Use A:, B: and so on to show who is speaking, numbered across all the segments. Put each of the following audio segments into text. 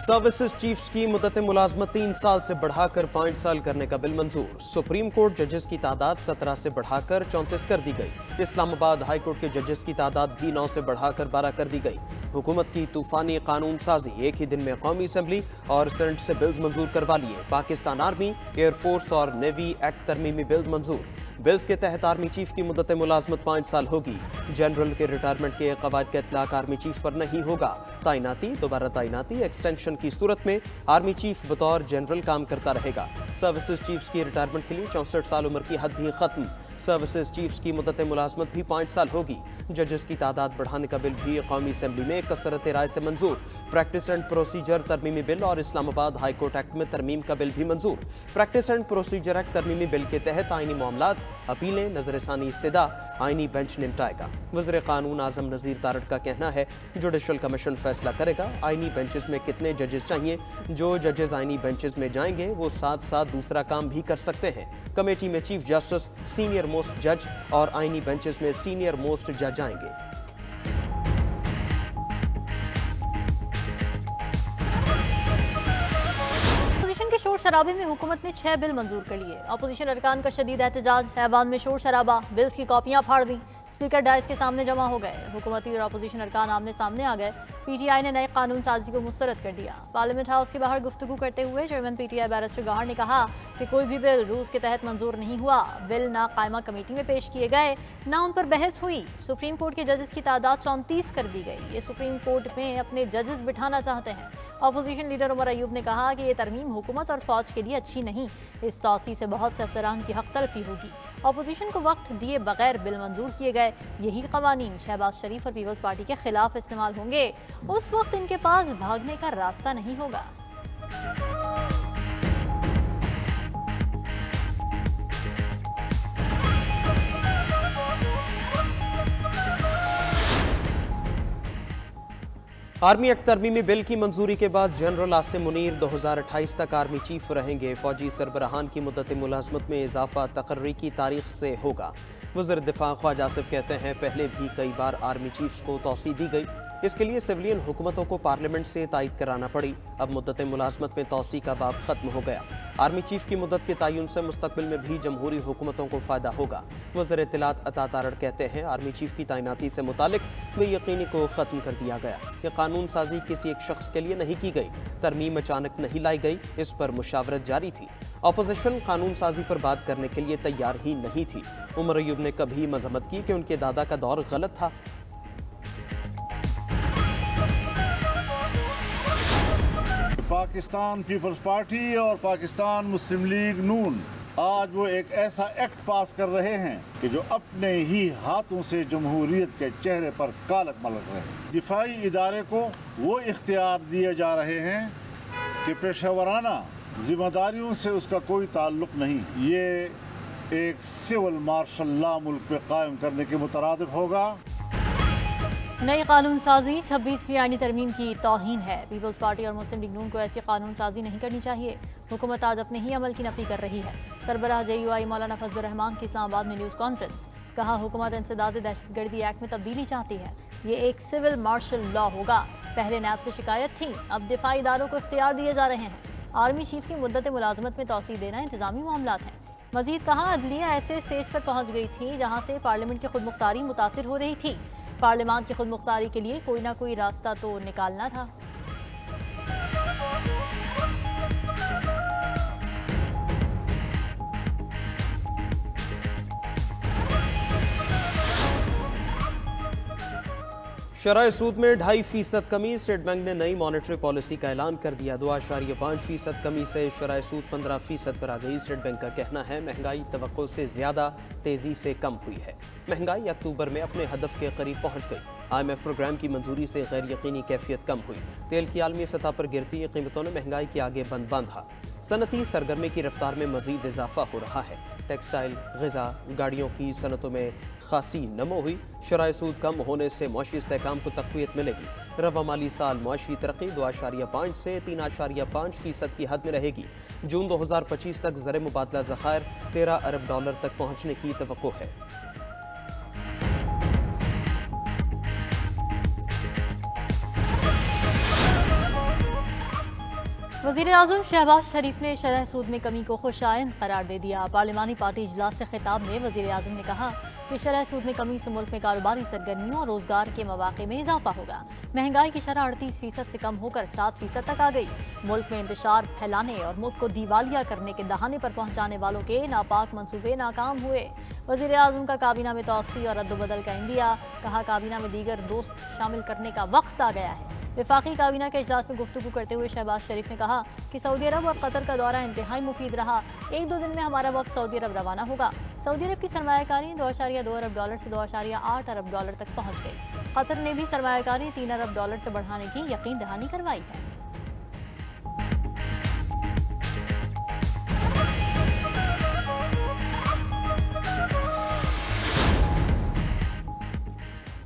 A: Services chiefs की मुद्दत मुलाजमत 3 साल से बढ़ाकर 5 साल करने का बिल मंजूर। सुप्रीम कोर्ट जजेस की तादाद 17 से बढ़ाकर 34 कर दी गई। इस्लामाबाद हाई कोर्ट के जजेस की तादाद भी 9 से बढ़ाकर 12 कर दी गई। हुकूमत की तूफानी कानून साजी, एक ही दिन में कौमी असम्बली और सेनेट से बिल्स मंजूर करवा लिए। पाकिस्तान आर्मी, एयरफोर्स और नेवी एक्ट तरमीमी बिल मंजूर। बिल्स के तहत आर्मी चीफ की मुद्दत मुलाजमत 5 साल होगी। जनरल के रिटायरमेंट के कवायद का इतलाक आर्मी चीफ पर नहीं होगा। तैनाती, दोबारा तैनाती, एक्सटेंशन की सूरत में आर्मी चीफ बतौर जनरल काम करता रहेगा। सर्विसेज चीफ्स की रिटायरमेंट के लिए 64 साल उम्र की हद भी खत्म। सर्विसेज चीफ्स की मुद्दत मुलाजमत भी 5 साल होगी। जजेस की तादाद बढ़ाने का बिल भी कौमी असम्बली में कसरत राय से मंजूर। प्रैक्टिस एंड प्रोसीजर तरमीमी बिल और इस्लामाबाद हाई कोर्ट एक्ट में तरमीम का बिल भी मंजूर। प्रैक्टिस एंड प्रोसीजर एक्ट तरमीमी बिल के तहत आईनी मामलात, अपीलें, नजरसानी इस्तिदा आईनी बेंच निपटाएगा। वज़ीर कानून आजम नज़ीर तारड़ का कहना है जुडिशल कमीशन फैसला करेगा आईनी बेंचेस में कितने जजेस चाहिए। जो जजेस आईनी बेंचेस में जाएंगे वो साथ साथ दूसरा काम भी कर सकते हैं। कमेटी में चीफ जस्टिस, सीनियर मोस्ट जज और आईनी बेंचेस में सीनियर मोस्ट जज आएंगे।
B: शोर शराबे में हुकूमत ने 6 बिल मंजूर कर लिए। अपोजिशन अरकान का शदीद एहतजाज, ऐवान में शोर शराबा, बिल्स की कॉपियां फाड़ दी। स्पीकर डाइस के सामने जमा हो गए। हुकूमती और अपोजिशन अरकान आमने सामने आ गए। पीटीआई ने नए कानून साजी को मुस्तरद कर दिया। पार्लियामेंट हाउस के बाहर गुफ्तगू करते हुए चेयरमैन पीटीआई बैरिस्टर गौहर ने कहा कि कोई भी बिल रूल्स के तहत मंजूर नहीं हुआ। बिल ना कायमा कमेटी में पेश किए गए, ना उन पर बहस हुई। सुप्रीम कोर्ट के जजेस की तादाद 34 कर दी गई। ये सुप्रीम कोर्ट में अपने जजेस बिठाना चाहते हैं। अपोजिशन लीडर उमर अयूब ने कहा कि ये तरमीम हुकूमत और फौज के लिए अच्छी नहीं। इस तौसी से बहुत से अफसरान की हक तलफी होगी। अपोजिशन को वक्त दिए बगैर बिल मंजूर किए गए। यही कवानीन शहबाज शरीफ और पीपल्स पार्टी के खिलाफ इस्तेमाल होंगे। उस वक्त इनके पास भागने का रास्ता नहीं होगा।
A: आर्मी एक्ट तरमीमी बिल की मंजूरी के बाद जनरल आसिम मुनीर 2028 तक आर्मी चीफ रहेंगे। फौजी सरबराहान की मुद्दत मुलाजमत में इजाफा तकर्री की तारीख से होगा। वज़ीर दिफा ख्वाजा आसिफ कहते हैं पहले भी कई बार आर्मी चीफ्स को तौसी दी गई। इसके लिए सिविलियन हुकूमतों को पार्लियामेंट से तायद कराना पड़ी। अब मुद्दत मुलाजमत में तौसी का बाब खत्म हो गया। आर्मी चीफ की मुद्दत के तयन से मुस्तकबिल में भी जमहूरी हुकूमतों को फ़ायदा होगा। वज़ीर इत्तलात अता तारड़ कहते हैं आर्मी चीफ की तैनाती से मुतालिक बेयकीनी को ख़त्म कर दिया गया। यह कानून साजी किसी एक शख्स के लिए नहीं की गई, तरमीम अचानक नहीं लाई गई, इस पर मुशावरत जारी थी। अपोजिशन कानून साजी पर बात करने के लिए तैयार ही नहीं थी। उमर अयूब ने कभी मजम्मत की कि उनके दादा का दौर गलत था।
C: पाकिस्तान पीपल्स पार्टी और पाकिस्तान मुस्लिम लीग नून आज वो एक ऐसा एक्ट पास कर रहे हैं कि जो अपने ही हाथों से जमहूरियत के चेहरे पर कालक मलक रहे हैं। दिफाई इदारे को वो इख्तियार दिए जा रहे हैं कि पेशेवराना जिम्मेदारियों से उसका कोई ताल्लुक नहीं। ये एक सिविल मार्शल लॉ मुल्क पे कायम करने के मुतरादिफ होगा।
B: नई कानून साजी 26वीं आईनी तरमीम की तौहीन है। पीपल्स पार्टी और मुस्लिम लीग नून को ऐसी कानून साजी नहीं करनी चाहिए। हुकूमत आज अपने ही अमल की नफी कर रही है। सरबराह JUI मौलाना फजलुर रहमान की इस्लामाबाद में न्यूज़ कॉन्फ्रेंस। कहा हुकूमत इंसदाद दहशतगर्दी एक्ट में तब्दीली चाहती है। ये एक सिविल मार्शल लॉ होगा। पहले नैब से शिकायत थी, अब दिफाई इदारों को इख्तियार दिए जा रहे हैं। आर्मी चीफ की मुद्दत मुलाजमत में तौसी देना इंतजामी मामलात हैं। मजीद कहा अदलिया ऐसे स्टेज पर पहुँच गई थी जहाँ से पार्लियामेंट की खुद मुख्तारी मुतासिर हो रही थी। पार्लियामेंट की खुद मुख्तारी के लिए कोई ना कोई रास्ता तो निकालना था।
A: शरह सूद में 2.5% कमी। स्टेट बैंक ने नई मॉनेटरी पॉलिसी का ऐलान कर दिया। 2.5% कमी से शरह सूद 15% पर आ गई। स्टेट बैंक का कहना है महंगाई तवक्को से ज़्यादा तेज़ी से कम हुई है। महंगाई अक्टूबर में अपने हदफ के करीब पहुँच गई। IMF प्रोग्राम की मंजूरी से गैर यकीनी कैफियत कम हुई। तेल की आलमी सतह पर गिरती कीमतों ने महंगाई के आगे बंद बांधा। सनती सरगर्मी की रफ्तार में मजीद इजाफा हो रहा है। टेक्सटाइल, ग़िज़ा, गाड़ियों की सनतों में खासी नमो हुई। शरह सूद कम होने से मुआशी इस्तेहकाम को तक़वियत मिलेगी। रवा माली साल मुआशी तरक्की 2.5 से 3.5% की हद में रहेगी। जून 2025 तक ज़र मुबादला ज़खायर $13 अरब तक पहुँचने की तवक्को है।
B: वज़ीर आज़म शहबाज शरीफ ने शरह सूद में कमी को खुशाइंद करार दे दिया। पार्लिमानी पार्टी इजलास से खिताब में वज़ीर आज़म ने कहा कि शरह सूद में कमी से मुल्क में कारोबारी सरगर्मियों और रोजगार के मौके में इजाफा होगा। महंगाई की शरह 38% से कम होकर 7% तक आ गई। मुल्क में इंतशार फैलाने और मुल्क को दिवालिया करने के दहाने पर पहुंचाने वालों के नापाक मंसूबे नाकाम हुए। वज़ीर आज़म का काबीना में तोसी और रद्दबदल का इंदिया। कहा काबीना में दीगर दोस्त शामिल करने का वक्त आ गया है। वफाकी काबीना के इजलास में गुफ्तगू करते हुए शहबाज शरीफ ने कहा कि सऊदी अरब और कतर का दौरा इंतहाई मुफीद रहा। 1-2 दिन में हमारा वक्त सऊदी अरब रवाना होगा। सऊदी अरब की सरमायाकारी 2.2 अरब डॉलर से 2.8 अरब डॉलर तक पहुंच गई। कतर ने भी सरमायाकारी 3 अरब डॉलर से बढ़ाने की यकीन दहानी करवाई है।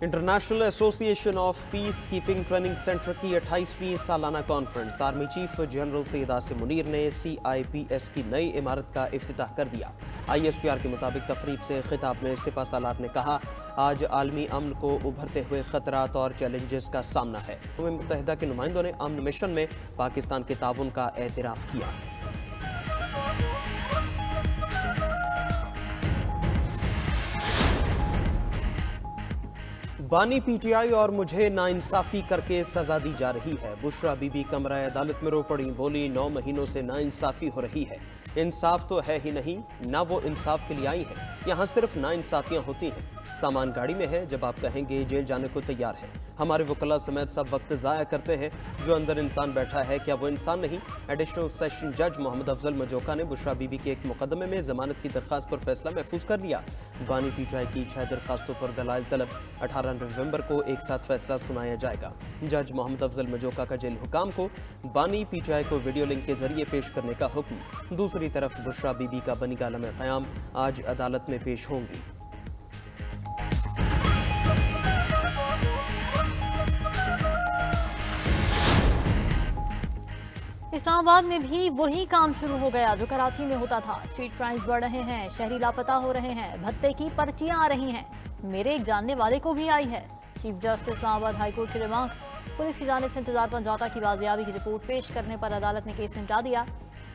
A: International association of peace keeping training centre की 28वीं सालाना conference army chief general Syed Asim Munir ने CIPS की नई इमारत का इफ्तिताह कर दिया। ISPR के मुताबिक तकरीब से खिताब में सिपा सालार ने कहा, आज आलमी अमन को उभरते हुए खतरात और चैलेंजेस का सामना है। अक़वाम मुत्तहिदा के नुमाइंदों ने अमन मिशन में पाकिस्तान के ताउन का एतराफ़ किया। बानी PTI और मुझे नाइंसाफ़ी करके सजा दी जा रही है। बुशरा बीबी कमरा अदालत में रो पड़ी, बोली 9 महीनों से नाइंसाफ़ी हो रही है। इंसाफ तो है ही नहीं, ना वो इंसाफ के लिए आई है। यहाँ सिर्फ नाइंसाफियाँ होती हैं। सामान गाड़ी में है, जब आप कहेंगे जेल जाने को तैयार है। हमारे वकला समेत सब वक्त ज़ाया करते हैं। जो अंदर इंसान बैठा है, क्या वो इंसान नहीं? एडिशनल सेशन जज मोहम्मद अफजल मजोका ने बुशरा बीबी के एक मुकदमे में जमानत की दरख्वास्त पर फैसला महफूज कर लिया। बानी PTI की 6 दरख्वास्तों पर दलाइल तलब। 18 नवंबर को एक साथ फैसला सुनाया जाएगा। जज मोहम्मद अफजल मजोका का जेल हुकाम को बानी PTI को वीडियो लिंक के जरिए पेश करने का हुक्म। दूसरी तरफ बुशरा बीबी का बनी गाला में क़याम आज अदालत में पेश होंगी।
B: इस्लामाबाद में भी वही काम शुरू हो गया जो कराची में होता था। स्ट्रीट क्राइम्स बढ़ रहे हैं, शहरी लापता हो रहे हैं, भत्ते की पर्चियां आ रही हैं। मेरे एक जानने वाले को भी आई है। Chief justice Islamabad high court के रिमार्क्स। पुलिस की जानिब से इंतजार पर जाता की बाजियाबी की रिपोर्ट पेश करने पर अदालत ने केस निपटा दिया।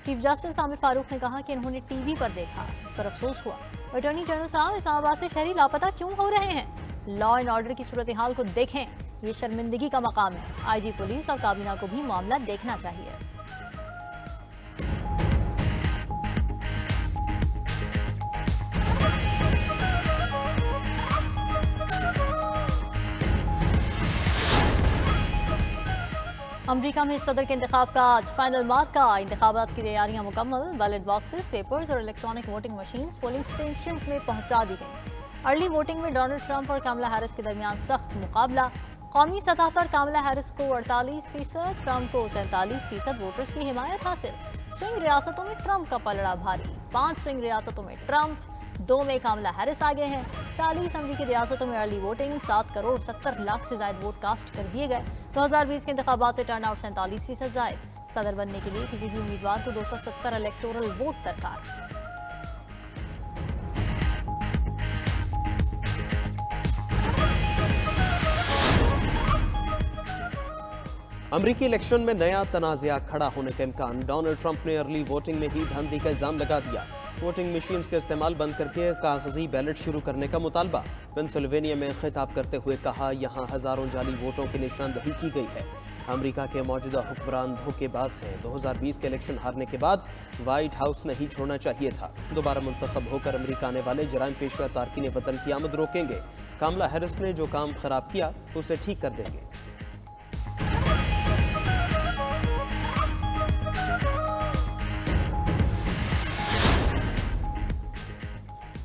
B: चीफ जस्टिस आमिर फारूक ने कहा कि इन्होंने TV पर देखा, इस पर अफसोस हुआ। अटॉर्नी जनरल साहब, इस्लामाबाद से शहरी लापता क्यों हो रहे हैं? लॉ एंड ऑर्डर की सूरत हाल को देखें, ये शर्मिंदगी का मकाम है। IG पुलिस और काबीना को भी मामला देखना चाहिए। अमेरिका में सदर के इंतखाब का आज फाइनल मार्का। इंतखाबात की तैयारियां मुकम्मल। बैलेट बॉक्सेस, पेपर्स और electronic voting machines polling stations में पहुंचा दी गई। अर्ली वोटिंग में डोनाल्ड ट्रंप और कमला हैरिस के दरमियान सख्त मुकाबला। कौमी सतह पर कमला हैरिस को 48%, ट्रंप को 47% वोटर्स की हिमायत हासिल। स्विंग रियासतों में ट्रंप का पलड़ा भारी। 5 स्विंग रियासतों में ट्रंप, 2 में कमला हैरिस आगे हैं। 40 अमरीकी रियासतों में अर्ली वोटिंग। 7 करोड़ 70 लाख से ज्यादा वोट कास्ट कर दिए गए। 2020 के इंतखाबात से टर्नआउट 47% जायद। सदर बनने के लिए किसी भी उम्मीदवार को 270 इलेक्टोरल वोट दरकार।
A: अमरीकी इलेक्शन में नया तनाज़ा खड़ा होने का इम्कान। डोनाल्ड ट्रंप ने अर्ली वोटिंग में ही धांधली का इल्जाम लगा दिया। वोटिंग मशीन्स का इस्तेमाल बंद करके कागजी बैलेट शुरू करने का मुतालबा। पेंसिल्वेनिया में खिताब करते हुए कहा, यहाँ हजारों जाली वोटों की निशानदही की गई है। अमेरिका के मौजूदा हुक्मरान धोखेबाज हैं। 2020 के इलेक्शन हारने के बाद व्हाइट हाउस नहीं छोड़ना चाहिए था। दोबारा मुंतखब होकर अमेरिका आने वाले जराइम पेशा तारकीन वतन की आमद रोकेंगे। कमला हैरिस ने जो काम खराब किया उसे ठीक कर देंगे।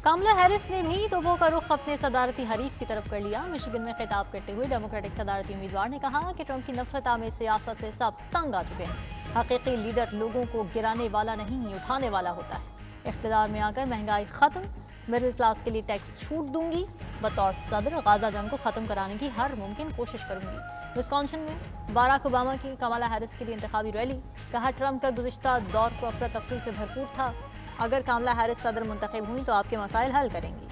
B: कमला हैरिस ने भी तोबों का रुख अपने सदारती हरीफ की तरफ कर लिया। मिशिगन में खिताब करते हुए डेमोक्रेटिक सदारती उम्मीदवार ने कहा कि ट्रंप की नफरत आमेज सियासत से सब तंग आ चुके हैं। हकीकी लीडर लोगों को गिराने वाला नहीं, उठाने वाला होता है। इख्तिदार में आकर महंगाई खत्म, मिडिल क्लास के लिए टैक्स छूट दूंगी। बतौर सदर गाजा जंग को खत्म कराने की हर मुमकिन कोशिश करूंगी। विस्कॉन्सिन में बाराक ओबामा की कमला हैरिस के लिए इंतखाबी रैली। कहा, ट्रंप का गुज़िश्ता दौर को अफरा तफरी से भरपूर था। अगर कमला हैरिस सदर मुंतखब हुई तो आपके मसाइल हल करेंगी।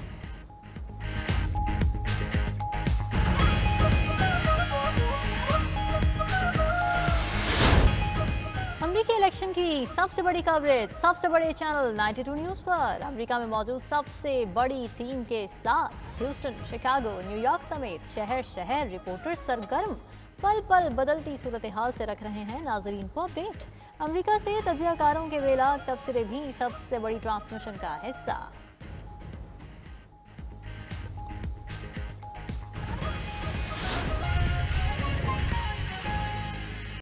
B: अमेरिकी की सबसे बड़ी कवरेज सबसे बड़े चैनल 92 न्यूज पर अमेरिका में मौजूद सबसे बड़ी टीम के साथ ह्यूस्टन, शिकागो, न्यूयॉर्क समेत शहर शहर रिपोर्टर सरगर्म पल पल बदलती सूरत हाल से रख रहे हैं नाजरीन को अपडेट। अमेरिका से तज्जियाकारों के बेलाग तबसरे भी सबसे बड़ी ट्रांसमिशन का हिस्सा।